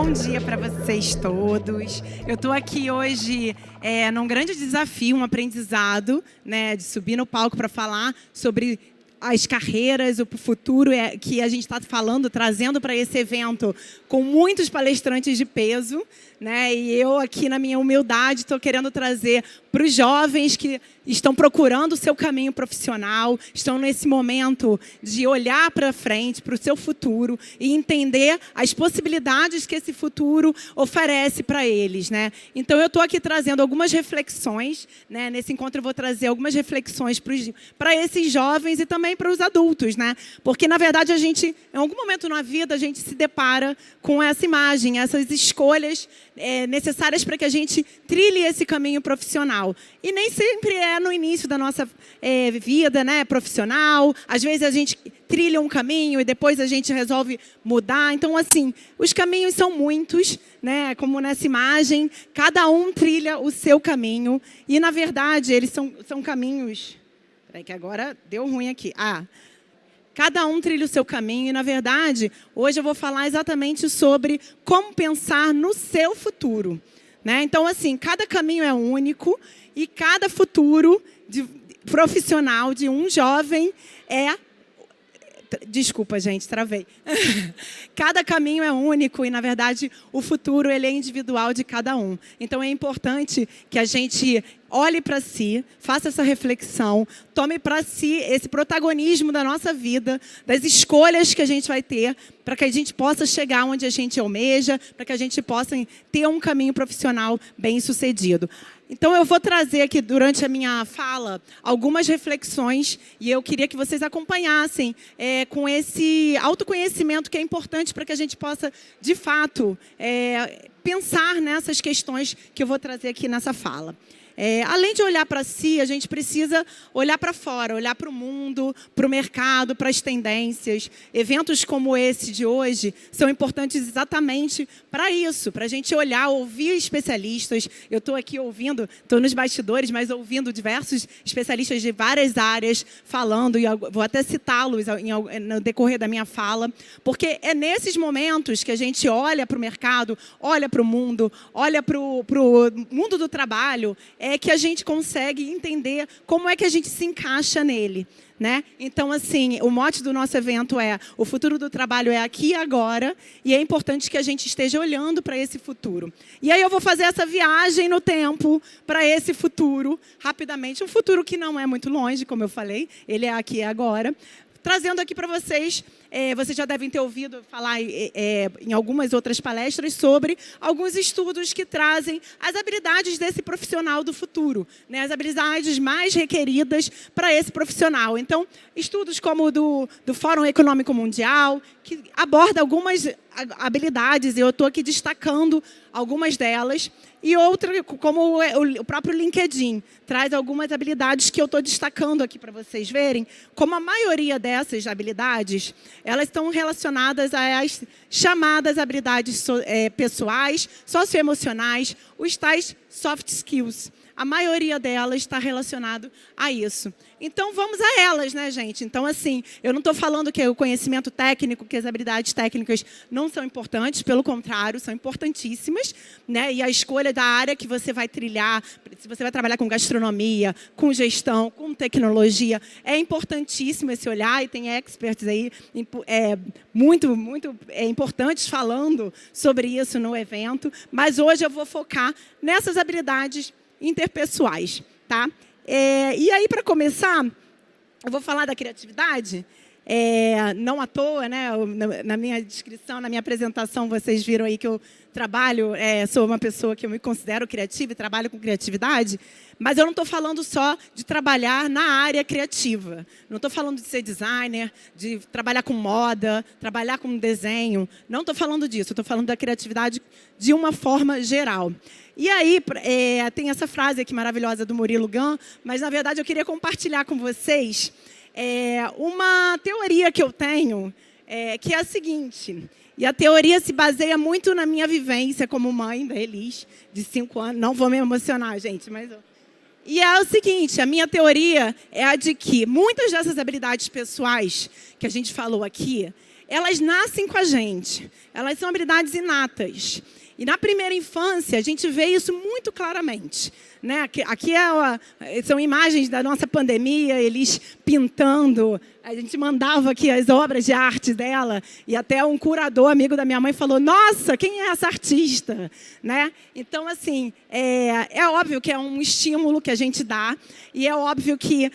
bom dia para vocês todos. Eu estou aqui hoje num grande desafio, um aprendizado, né, de subir no palco para falar sobre as carreiras, o futuro que a gente está falando, trazendo para esse evento com muitos palestrantes de peso, né? E eu aqui na minha humildade estou querendo trazer para os jovens que estão procurando o seu caminho profissional, estão nesse momento de olhar para frente, para o seu futuro e entender as possibilidades que esse futuro oferece para eles, né? Então eu estou aqui trazendo algumas reflexões, né? Nesse encontro eu vou trazer algumas reflexões para esses jovens e também para os adultos, né? Porque na verdade a gente, em algum momento na vida, a gente se depara com essa imagem, essas escolhas necessárias para que a gente trilhe esse caminho profissional. E nem sempre é no início da nossa vida, né, profissional. Às vezes a gente trilha um caminho e depois a gente resolve mudar. Então, assim, os caminhos são muitos, né? Como nessa imagem, cada um trilha o seu caminho. E, na verdade, eles são caminhos... Peraí, que agora deu ruim aqui. Cada um trilha o seu caminho e, na verdade, hoje eu vou falar exatamente sobre como pensar no seu futuro, né? Então, assim, cada caminho é único e cada futuro profissional de um jovem Desculpa, gente, travei. Cada caminho é único e, na verdade, o futuro ele é individual de cada um. Então, é importante que a gente olhe para si, faça essa reflexão, tome para si esse protagonismo da nossa vida, das escolhas que a gente vai ter, para que a gente possa chegar onde a gente almeja, para que a gente possa ter um caminho profissional bem-sucedido. Então, eu vou trazer aqui, durante a minha fala, algumas reflexões e eu queria que vocês acompanhassem com esse autoconhecimento que é importante para que a gente possa, de fato, pensar nessas questões que eu vou trazer aqui nessa fala. Além de olhar para si, a gente precisa olhar para fora, olhar para o mundo, para o mercado, para as tendências. Eventos como esse de hoje são importantes exatamente para isso, para a gente olhar, ouvir especialistas. Eu estou aqui ouvindo, estou nos bastidores, mas ouvindo diversos especialistas de várias áreas falando, e vou até citá-los no decorrer da minha fala, porque é nesses momentos que a gente olha para o mercado, olha para o mundo, olha para o mundo do trabalho, que a gente consegue entender como é que a gente se encaixa nele, né? Então, assim, o mote do nosso evento é: o futuro do trabalho é aqui e agora, e é importante que a gente esteja olhando para esse futuro. E aí eu vou fazer essa viagem no tempo para esse futuro, rapidamente. Um futuro que não é muito longe, como eu falei, ele é aqui e agora. Trazendo aqui para vocês, vocês já devem ter ouvido falar em algumas outras palestras sobre alguns estudos que trazem as habilidades desse profissional do futuro, né? As habilidades mais requeridas para esse profissional. Então, estudos como o do Fórum Econômico Mundial, que aborda algumas habilidades, e eu estou aqui destacando algumas delas, e outra, como o próprio LinkedIn, traz algumas habilidades que eu estou destacando aqui para vocês verem, como a maioria dessas habilidades, elas estão relacionadas às chamadas habilidades pessoais, socioemocionais, os tais soft skills. A maioria delas está relacionado a isso. Então, vamos a elas, né, gente? Então, assim, eu não estou falando que o conhecimento técnico, que as habilidades técnicas não são importantes, pelo contrário, são importantíssimas, né? E a escolha da área que você vai trilhar, se você vai trabalhar com gastronomia, com gestão, com tecnologia, é importantíssimo esse olhar, e tem experts aí muito importantes falando sobre isso no evento, mas hoje eu vou focar nessas habilidades interpessoais, tá? E aí, para começar, eu vou falar da criatividade. Não à toa, né? Na minha descrição, na minha apresentação, vocês viram aí que eu trabalho, sou uma pessoa que eu me considero criativa e trabalho com criatividade, mas eu não estou falando só de trabalhar na área criativa. Não estou falando de ser designer, de trabalhar com moda, trabalhar com desenho. Não estou falando disso, estou falando da criatividade de uma forma geral. E aí, tem essa frase aqui maravilhosa do Murilo Gun, mas, na verdade, eu queria compartilhar com vocês uma teoria que eu tenho, que é a seguinte, e a teoria se baseia muito na minha vivência como mãe da Elis, de 5 anos. Não vou me emocionar, gente, mas... E é o seguinte, a minha teoria é a de que muitas dessas habilidades pessoais que a gente falou aqui, elas nascem com a gente. Elas são habilidades inatas. E na primeira infância, a gente vê isso muito claramente. Né? Aqui são imagens da nossa pandemia, eles pintando. A gente mandava aqui as obras de arte dela, e até um curador amigo da minha mãe falou, nossa, quem é essa artista? Né? Então, assim, é óbvio que é um estímulo que a gente dá, e é óbvio que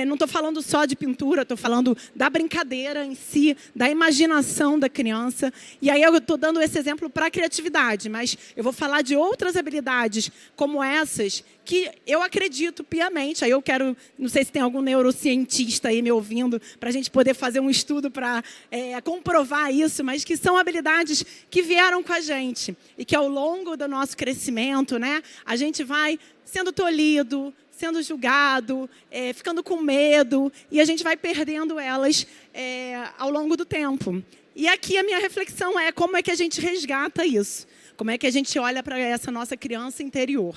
não estou falando só de pintura, estou falando da brincadeira em si, da imaginação da criança. E aí eu estou dando esse exemplo para a criatividade, mas eu vou falar de outras habilidades como essas, que eu acredito piamente. Aí eu quero, não sei se tem algum neurocientista aí me ouvindo, para a gente poder fazer um estudo para comprovar isso, mas que são habilidades que vieram com a gente e que ao longo do nosso crescimento, né, a gente vai sendo tolhido, sendo julgado, ficando com medo, e a gente vai perdendo elas ao longo do tempo. E aqui a minha reflexão é como é que a gente resgata isso, como é que a gente olha para essa nossa criança interior.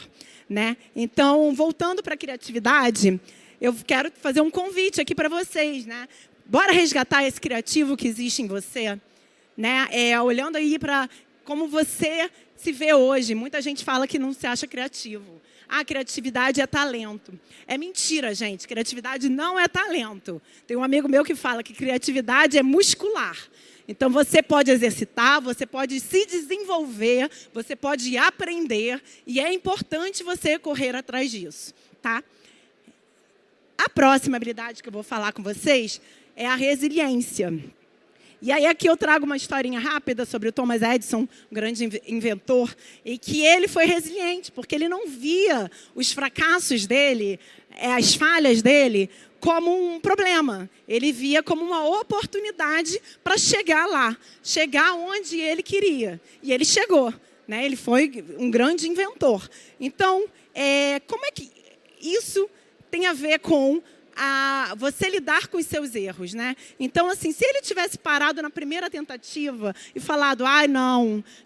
Né? Então, voltando para a criatividade, eu quero fazer um convite aqui para vocês. Né? Bora resgatar esse criativo que existe em você. Né? Olhando aí para como você se vê hoje. Muita gente fala que não se acha criativo. Ah, criatividade é talento. É mentira, gente. Criatividade não é talento. Tem um amigo meu que fala que criatividade é muscular. Então, você pode exercitar, você pode se desenvolver, você pode aprender, e é importante você correr atrás disso, tá? A próxima habilidade que eu vou falar com vocês é a resiliência. E aí aqui eu trago uma historinha rápida sobre o Thomas Edison, um grande inventor, e que ele foi resiliente, porque ele não via os fracassos dele, as falhas dele, como um problema. Ele via como uma oportunidade para chegar lá, chegar onde ele queria. E ele chegou, né? Ele foi um grande inventor. Então, como é que isso tem a ver com você lidar com os seus erros, né? Então, assim, se ele tivesse parado na primeira tentativa e falado,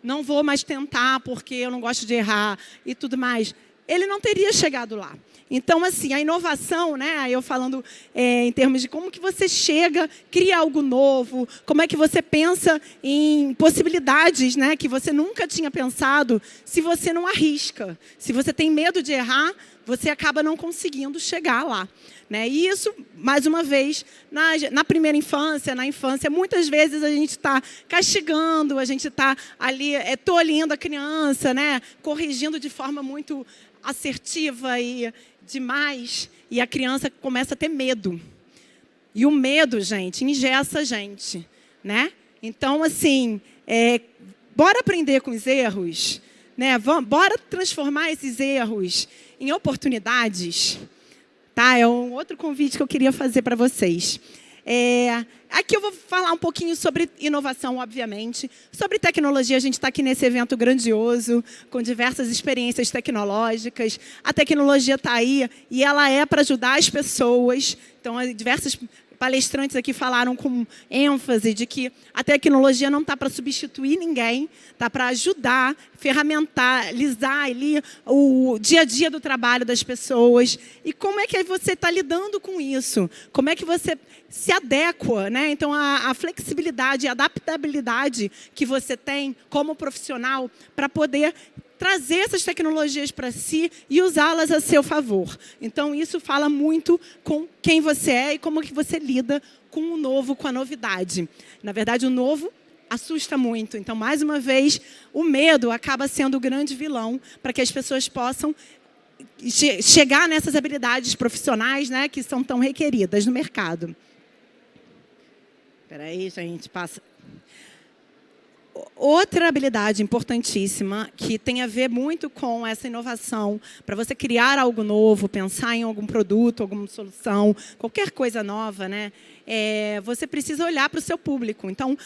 não vou mais tentar porque eu não gosto de errar e tudo mais, ele não teria chegado lá. Então, assim, a inovação, né, eu falando em termos de como que você chega, cria algo novo, como é que você pensa em possibilidades, né, que você nunca tinha pensado, se você não arrisca. Se você tem medo de errar, você acaba não conseguindo chegar lá. Né? E isso, mais uma vez, na primeira infância, na infância, muitas vezes a gente está castigando, a gente está ali tolhindo a criança, né, corrigindo de forma muito assertiva e demais, e a criança começa a ter medo. E o medo, gente, engessa a gente, né? Então, assim, bora aprender com os erros, né? Bora transformar esses erros em oportunidades, tá? É um outro convite que eu queria fazer para vocês. Aqui eu vou falar um pouquinho sobre inovação, obviamente. Sobre tecnologia, a gente está aqui nesse evento grandioso, com diversas experiências tecnológicas. A tecnologia está aí e ela é para ajudar as pessoas. Então, diversas palestrantes aqui falaram com ênfase de que a tecnologia não está para substituir ninguém, está para ajudar, ferramentalizar ali o dia a dia do trabalho das pessoas. E como é que você está lidando com isso? Como é que você se adequa, né? Então, a flexibilidade, a adaptabilidade que você tem como profissional para poder trazer essas tecnologias para si e usá-las a seu favor. Então, isso fala muito com quem você é e como que você lida com o novo, com a novidade. Na verdade, o novo assusta muito. Então, mais uma vez, o medo acaba sendo o grande vilão para que as pessoas possam chegar nessas habilidades profissionais, né, que são tão requeridas no mercado. Espera aí, gente, passa. Outra habilidade importantíssima, que tem a ver muito com essa inovação, para você criar algo novo, pensar em algum produto, alguma solução, qualquer coisa nova, né? Você precisa olhar para o seu público. Então,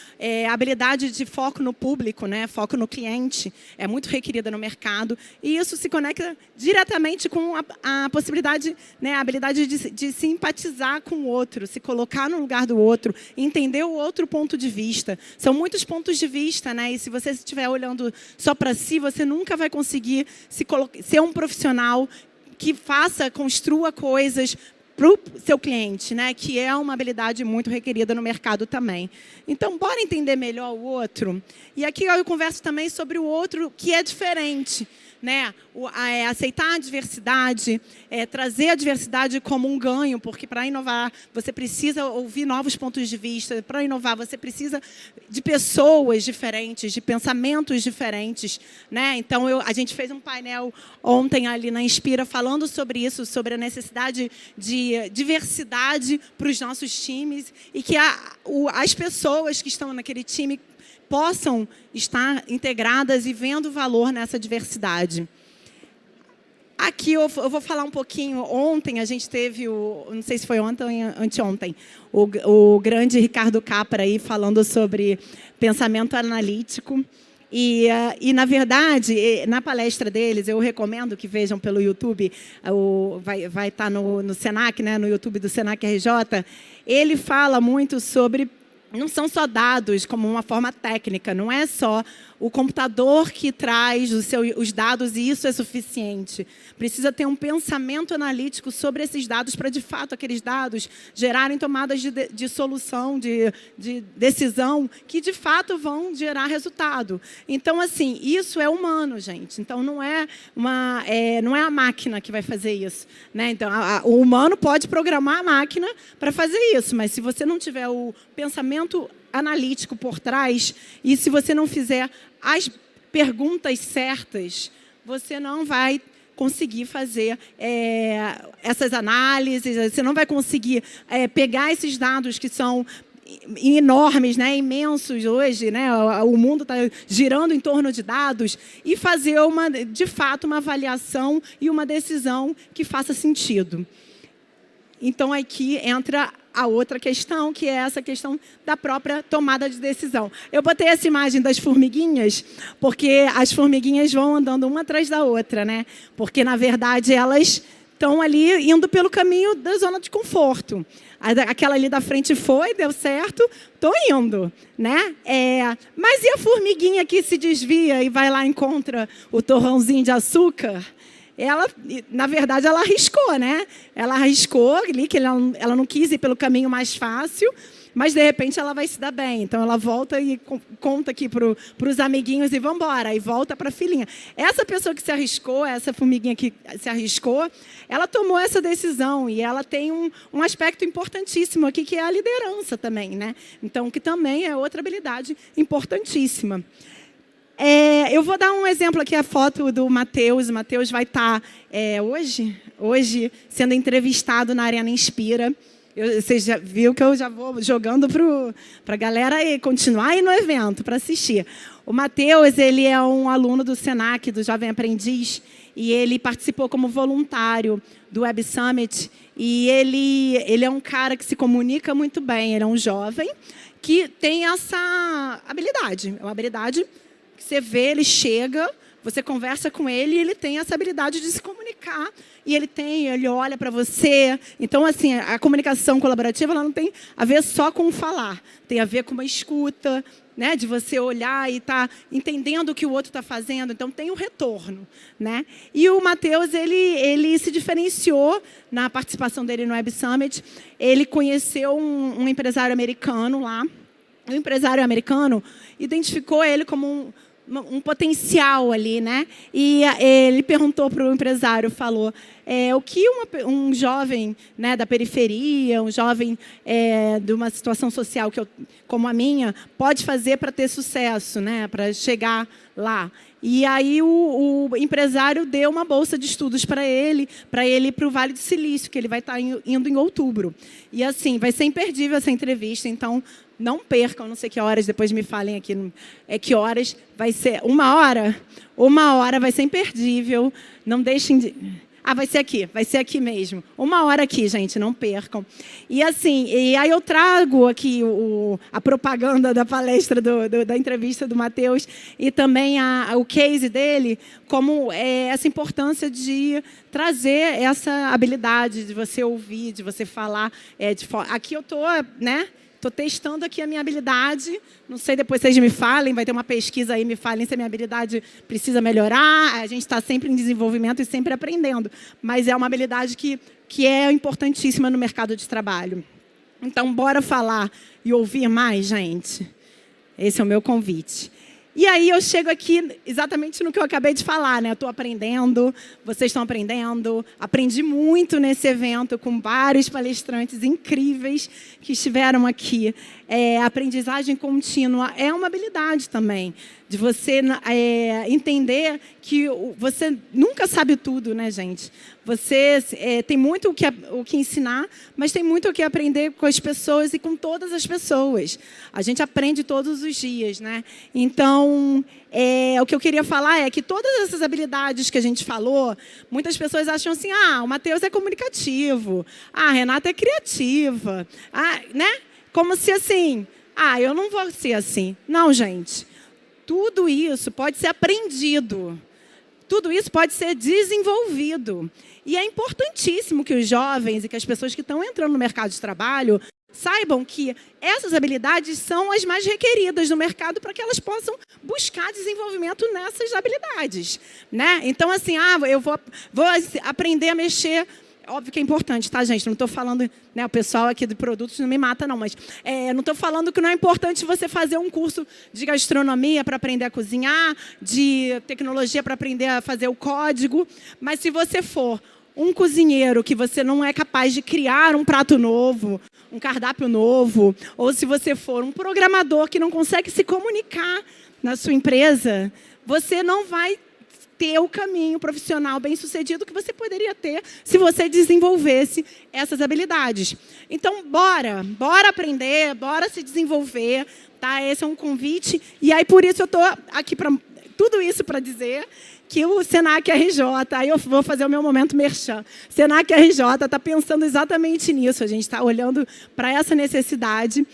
a habilidade de foco no público, né, foco no cliente, é muito requerida no mercado. E isso se conecta diretamente com a possibilidade, né, a habilidade de simpatizar com o outro, se colocar no lugar do outro, entender o outro ponto de vista. São muitos pontos de vista, né? E se você estiver olhando só para si, você nunca vai conseguir ser um profissional que construa coisas para o seu cliente, né? Que é uma habilidade muito requerida no mercado também. Então, bora entender melhor o outro. E aqui eu converso também sobre o outro que é diferente, né? Aceitar a diversidade, trazer a diversidade como um ganho, porque para inovar você precisa ouvir novos pontos de vista, para inovar você precisa de pessoas diferentes, de pensamentos diferentes, né? Então a gente fez um painel ontem ali na Inspira falando sobre isso, sobre a necessidade de diversidade para os nossos times e que as pessoas que estão naquele time possam estar integradas e vendo valor nessa diversidade. Aqui eu vou falar um pouquinho. Ontem a gente teve, não sei se foi ontem ou anteontem, o grande Ricardo Capra aí falando sobre pensamento analítico. E, na verdade, na palestra deles, eu recomendo que vejam pelo YouTube, vai estar no Senac, né, no YouTube do Senac RJ, ele fala muito sobre... Não são só dados como uma forma técnica, não é só o computador que traz os dados e isso é suficiente. Precisa ter um pensamento analítico sobre esses dados para, de fato, aqueles dados gerarem tomadas de solução, de decisão, que, de fato, vão gerar resultado. Então, assim, isso é humano, gente. Então, não é a máquina que vai fazer isso, né? Então, o humano pode programar a máquina para fazer isso, mas se você não tiver o pensamento analítico por trás e se você não fizer as perguntas certas, você não vai conseguir fazer essas análises, você não vai conseguir pegar esses dados que são enormes, né, imensos hoje, né, o mundo está girando em torno de dados, e fazer, de fato, uma avaliação e uma decisão que faça sentido. Então, aqui entra a outra questão, que é essa questão da própria tomada de decisão. Eu botei essa imagem das formiguinhas, porque as formiguinhas vão andando uma atrás da outra, né? Porque, na verdade, elas estão ali indo pelo caminho da zona de conforto. Aquela ali da frente foi, deu certo, estou indo, né? Mas e a formiguinha que se desvia e vai lá e encontra o torrãozinho de açúcar? Ela, na verdade, ela arriscou, né? Ela arriscou ali, que ela não quis ir pelo caminho mais fácil, mas, de repente, ela vai se dar bem. Então, ela volta e conta aqui para os amiguinhos e vamos embora, e volta para a filhinha. Essa pessoa que se arriscou, essa formiguinha que se arriscou, ela tomou essa decisão e ela tem um aspecto importantíssimo aqui, que é a liderança também, né? Então, que também é outra habilidade importantíssima. Eu vou dar um exemplo aqui, a foto do Matheus. O Matheus vai estar hoje sendo entrevistado na Arena Inspira. Você já viu que eu já vou jogando para a galera continuar aí no evento, para assistir. O Matheus, ele é um aluno do Senac, do Jovem Aprendiz, e ele participou como voluntário do Web Summit. E ele é um cara que se comunica muito bem. Ele é um jovem que tem essa habilidade. É uma habilidade... Você vê, ele chega, você conversa com ele e ele tem essa habilidade de se comunicar. E ele olha para você. Então, assim, a comunicação colaborativa ela não tem a ver só com falar. Tem a ver com uma escuta, né? De você olhar e estar entendendo o que o outro está fazendo. Então, tem o retorno, né? E o Matheus, ele se diferenciou na participação dele no Web Summit. Ele conheceu um empresário americano lá. O empresário americano identificou ele como um potencial ali, né? E ele perguntou para o empresário, falou, o que um jovem, né, da periferia, um jovem de uma situação social como a minha, pode fazer para ter sucesso, né? Para chegar lá. E aí o empresário deu uma bolsa de estudos para ele ir para o Vale do Silício, que ele vai estar indo em outubro. E assim, vai ser imperdível essa entrevista, então... Não percam, não sei que horas, depois me falem aqui, que horas, vai ser 1 hora? 1 hora, vai ser imperdível, não deixem de... vai ser aqui mesmo. 1 hora aqui, gente, não percam. E assim, aí eu trago aqui a propaganda da palestra, da entrevista do Matheus, e também o case dele, como essa importância de trazer essa habilidade de você ouvir, de você falar. Aqui eu estou, né? estou testando aqui a minha habilidade, não sei, depois vocês me falem, vai ter uma pesquisa aí, me falem se a minha habilidade precisa melhorar, a gente está sempre em desenvolvimento e sempre aprendendo, mas é uma habilidade que é importantíssima no mercado de trabalho. Então, bora falar e ouvir mais, gente? Esse é o meu convite. E aí eu chego aqui exatamente no que eu acabei de falar, né? Eu estou aprendendo, vocês estão aprendendo. Aprendi muito nesse evento com vários palestrantes incríveis que estiveram aqui. Aprendizagem contínua é uma habilidade também, de você entender que você nunca sabe tudo, né, gente? Você tem muito o que ensinar, mas tem muito o que aprender com as pessoas e com todas as pessoas. A gente aprende todos os dias, né? Então, o que eu queria falar é que todas essas habilidades que a gente falou, muitas pessoas acham assim, o Matheus é comunicativo, a Renata é criativa, né? Como se assim, eu não vou ser assim. Não, gente. Tudo isso pode ser aprendido. Tudo isso pode ser desenvolvido. E é importantíssimo que os jovens e que as pessoas que estão entrando no mercado de trabalho saibam que essas habilidades são as mais requeridas no mercado para que elas possam buscar desenvolvimento nessas habilidades, né? Então, assim, eu vou aprender a mexer. Óbvio que é importante, tá, gente? Não estou falando, né, o pessoal aqui de produtos não me mata, não, mas não estou falando que não é importante você fazer um curso de gastronomia para aprender a cozinhar, de tecnologia para aprender a fazer o código, mas se você for um cozinheiro que você não é capaz de criar um prato novo, um cardápio novo, ou se você for um programador que não consegue se comunicar na sua empresa, você não vai ter o caminho profissional bem-sucedido que você poderia ter se você desenvolvesse essas habilidades. Então, bora aprender, bora se desenvolver, tá? Esse é um convite. E aí, por isso, eu estou aqui para tudo isso para dizer que o Senac RJ, aí eu vou fazer o meu momento merchan, Senac RJ está pensando exatamente nisso, a gente está olhando para essa necessidade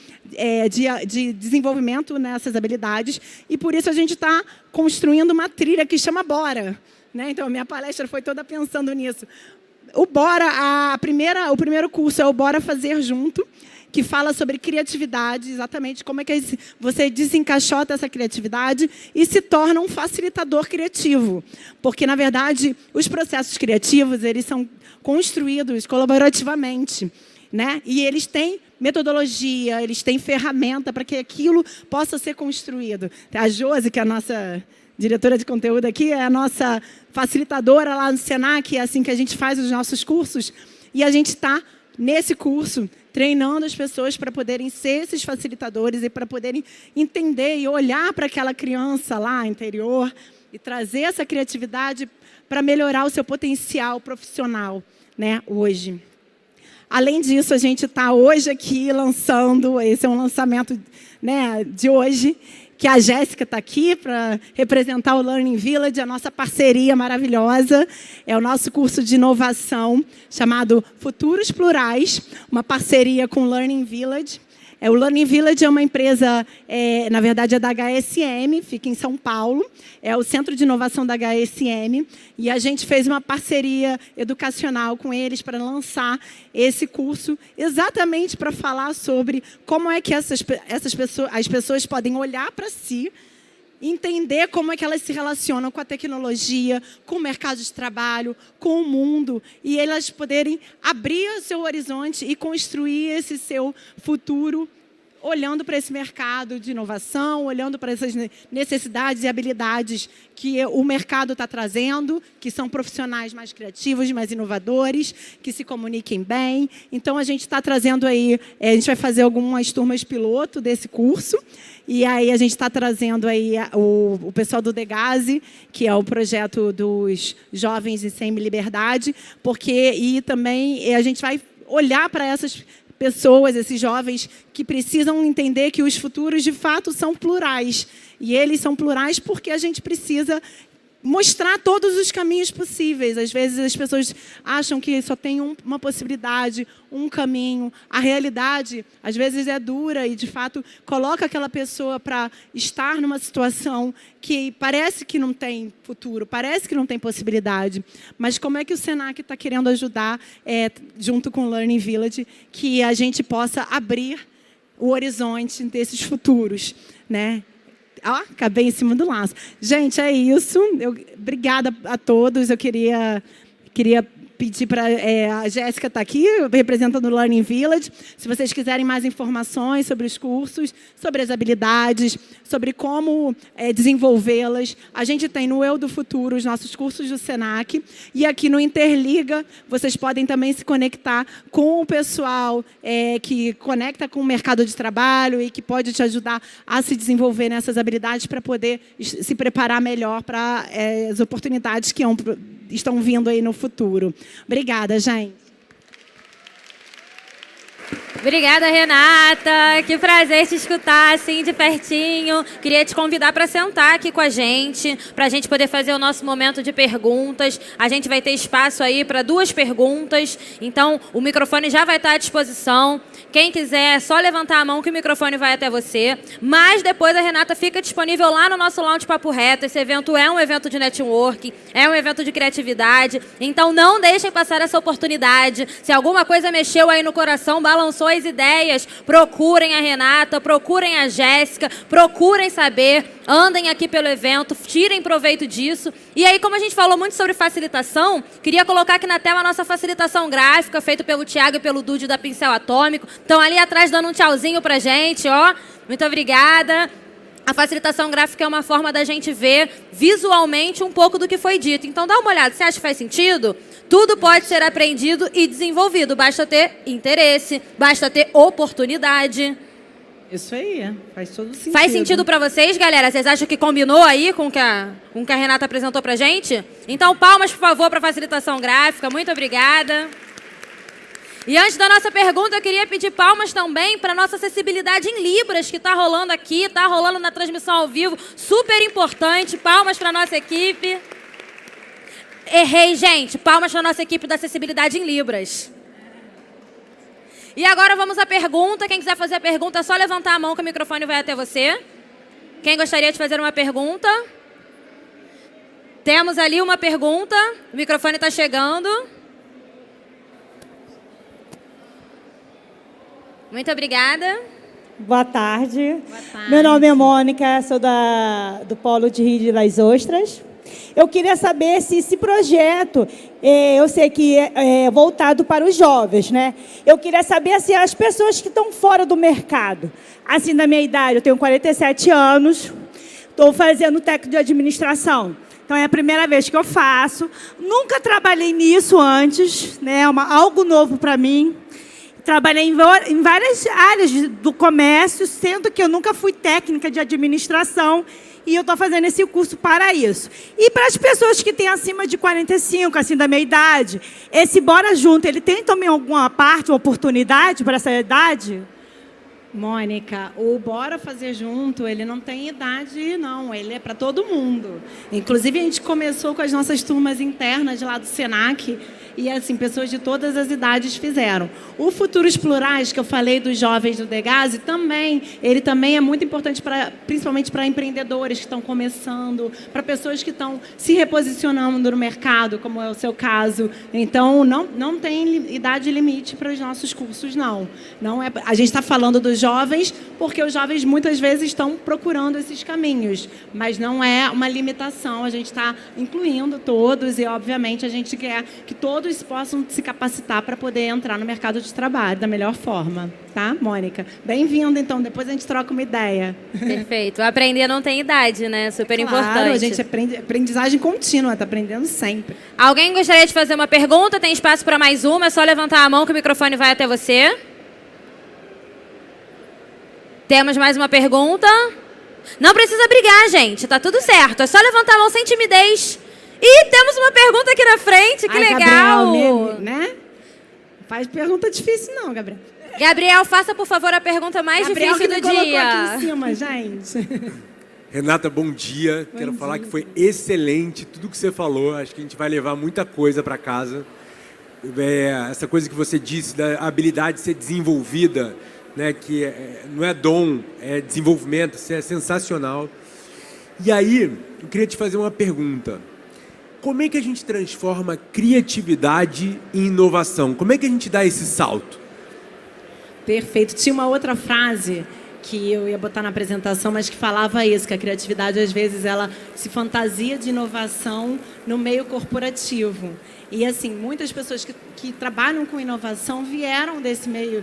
de desenvolvimento nessas habilidades, e por isso a gente está construindo uma trilha que chama Bora, né? Então, a minha palestra foi toda pensando nisso. O Bora, o primeiro curso é o Bora Fazer Junto, que fala sobre criatividade, exatamente como é que você desencaixota essa criatividade e se torna um facilitador criativo. Porque, na verdade, os processos criativos, eles são construídos colaborativamente, né? E eles têm metodologia, eles têm ferramenta para que aquilo possa ser construído. A Josi, que é a nossa diretora de conteúdo aqui, é a nossa facilitadora lá no Senac, é assim que a gente faz os nossos cursos, e a gente está, nesse curso, treinando as pessoas para poderem ser esses facilitadores e para poderem entender e olhar para aquela criança lá interior e trazer essa criatividade para melhorar o seu potencial profissional, né, hoje. Além disso, a gente está hoje aqui lançando, esse é um lançamento, né, de hoje, que a Jéssica está aqui para representar o Learning Village, a nossa parceria maravilhosa. É o nosso curso de inovação chamado Futuros Plurais, uma parceria com o Learning Village. O Learning Village é uma empresa, na verdade, é da HSM, fica em São Paulo. É o Centro de Inovação da HSM. E a gente fez uma parceria educacional com eles para lançar esse curso, exatamente para falar sobre como é que as pessoas podem olhar para si, entender como é que elas se relacionam com a tecnologia, com o mercado de trabalho, com o mundo, e elas poderem abrir o seu horizonte e construir esse seu futuro olhando para esse mercado de inovação, olhando para essas necessidades e habilidades que o mercado está trazendo, que são profissionais mais criativos, mais inovadores, que se comuniquem bem. Então, a gente está trazendo aí, a gente vai fazer algumas turmas piloto desse curso, e aí a gente está trazendo aí o pessoal do Degase, que é o projeto dos jovens em semi-liberdade, e também a gente vai olhar para essas pessoas, esses jovens que precisam entender que os futuros, de fato, são plurais. E eles são plurais porque a gente precisa mostrar todos os caminhos possíveis. Às vezes as pessoas acham que só tem uma possibilidade, um caminho. A realidade, às vezes, é dura e, de fato, coloca aquela pessoa para estar numa situação que parece que não tem futuro, parece que não tem possibilidade. Mas como é que o Senac está querendo ajudar, junto com o Learning Village, que a gente possa abrir o horizonte desses futuros, né? Acabei em cima do laço. Gente, é isso. Obrigada a todos. Eu queria pedir para... a Jéssica está aqui, representando o Learning Village. Se vocês quiserem mais informações sobre os cursos, sobre as habilidades, sobre como desenvolvê-las, a gente tem no Eu do Futuro os nossos cursos do Senac. E aqui no Interliga, vocês podem também se conectar com o pessoal que conecta com o mercado de trabalho e que pode te ajudar a se desenvolver nessas habilidades para poder se preparar melhor para as oportunidades que estão vindo aí no futuro. Obrigada, gente. Obrigada, Renata. Que prazer te escutar assim de pertinho. Queria te convidar para sentar aqui com a gente poder fazer o nosso momento de perguntas. A gente vai ter espaço aí para 2 perguntas. Então, o microfone já vai estar à disposição. Quem quiser, é só levantar a mão que o microfone vai até você. Mas depois a Renata fica disponível lá no nosso Lounge Papo Reto. Esse evento é um evento de networking, é um evento de criatividade. Então, não deixem passar essa oportunidade. Se alguma coisa mexeu aí no coração, balançou as ideias, procurem a Renata, procurem a Jéssica, procurem saber, andem aqui pelo evento, tirem proveito disso. E aí, como a gente falou muito sobre facilitação, queria colocar aqui na tela a nossa facilitação gráfica, feita pelo Thiago e pelo Dude da Pincel Atômico. Estão ali atrás dando um tchauzinho pra gente, ó. Muito obrigada. A facilitação gráfica é uma forma da gente ver visualmente um pouco do que foi dito. Então, dá uma olhada. Você acha que faz sentido? Tudo pode ser aprendido e desenvolvido. Basta ter interesse, basta ter oportunidade. Isso aí, faz todo sentido. Faz sentido para vocês, galera? Vocês acham que combinou aí com o que a Renata apresentou pra gente? Então, palmas, por favor, para a facilitação gráfica. Muito obrigada. E antes da nossa pergunta, eu queria pedir palmas também para a nossa acessibilidade em Libras, que está rolando aqui, está rolando na transmissão ao vivo. Super importante. Palmas para a nossa equipe. Errei, gente. Palmas para a nossa equipe da acessibilidade em Libras. E agora vamos à pergunta. Quem quiser fazer a pergunta, é só levantar a mão que o microfone vai até você. Quem gostaria de fazer uma pergunta? Temos ali uma pergunta. O microfone está chegando. Muito obrigada. Boa tarde. Boa tarde. Meu nome é Mônica, sou do Polo de Rio das Ostras. Eu queria saber se esse projeto, eu sei que é voltado para os jovens, né? Eu queria saber assim, as pessoas que estão fora do mercado. Assim, da minha idade, eu tenho 47 anos, estou fazendo técnico de administração. Então, é a primeira vez que eu faço. Nunca trabalhei nisso antes, né? É algo novo para mim. Trabalhei em várias áreas do comércio, sendo que eu nunca fui técnica de administração, e eu estou fazendo esse curso para isso. E para as pessoas que têm acima de 45, assim, da minha idade, esse Bora Junto, ele tem também alguma parte, uma oportunidade para essa idade? Mônica, o Bora Fazer Junto, ele não tem idade, não. Ele é para todo mundo. Inclusive, a gente começou com as nossas turmas internas lá do Senac, e, assim, pessoas de todas as idades fizeram. O Futuros Plurais, que eu falei dos jovens do Degase, ele também é muito importante, principalmente para empreendedores que estão começando, para pessoas que estão se reposicionando no mercado, como é o seu caso. Então, não tem idade limite para os nossos cursos, não. A gente está falando dos jovens, porque os jovens muitas vezes estão procurando esses caminhos, mas não é uma limitação. A gente está incluindo todos e, obviamente, a gente quer que todos possam se capacitar para poder entrar no mercado de trabalho da melhor forma. Tá, Mônica? Bem-vinda, então. Depois a gente troca uma ideia. Perfeito. Aprender não tem idade, né? Super importante. Claro, a gente aprende, aprendizagem contínua, está aprendendo sempre. Alguém gostaria de fazer uma pergunta? Tem espaço para mais uma? É só levantar a mão que o microfone vai até você. Temos mais uma pergunta? Não precisa brigar, gente. Tá tudo certo. É só levantar a mão sem timidez. E temos uma pergunta aqui na frente. Que legal. Gabriel, né? Não faz pergunta difícil, não, Gabriel. Gabriel, faça, por favor, a pergunta mais difícil do dia. Aqui em cima, gente. Renata, bom dia. Quero falar que foi excelente tudo que você falou. Acho que a gente vai levar muita coisa para casa. Essa coisa que você disse, da habilidade de ser desenvolvida, né, que não é dom, é desenvolvimento, isso é sensacional. E aí, eu queria te fazer uma pergunta. Como é que a gente transforma criatividade em inovação? Como é que a gente dá esse salto? Perfeito. Tinha uma outra frase que eu ia botar na apresentação, mas que falava isso, que a criatividade, às vezes, ela se fantasia de inovação no meio corporativo. E, assim, muitas pessoas que trabalham com inovação vieram desse meio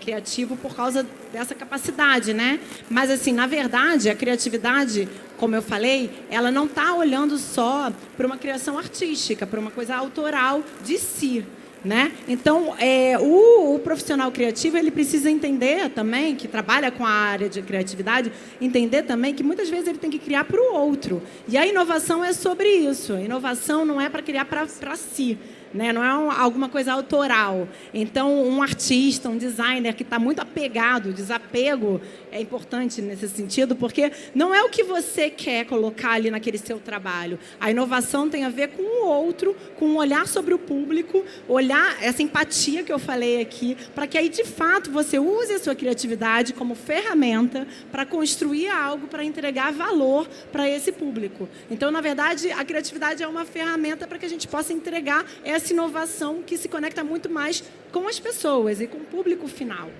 criativo por causa dessa capacidade, né? Mas, assim, na verdade, a criatividade, como eu falei, ela não está olhando só para uma criação artística, para uma coisa autoral de si, né? Então, o profissional criativo, ele precisa entender também, que trabalha com a área de criatividade, entender também que muitas vezes ele tem que criar para o outro. E a inovação é sobre isso. A inovação não é para criar para si, né? Não é alguma coisa autoral. Então, um artista, um designer que está muito apegado, desapego é importante nesse sentido, porque não é o que você quer colocar ali naquele seu trabalho. A inovação tem a ver com o outro, com um olhar sobre o público, olhar essa empatia que eu falei aqui, para que aí, de fato, você use a sua criatividade como ferramenta para construir algo, para entregar valor para esse público. Então, na verdade, a criatividade é uma ferramenta para que a gente possa entregar essa inovação que se conecta muito mais com as pessoas e com o público final.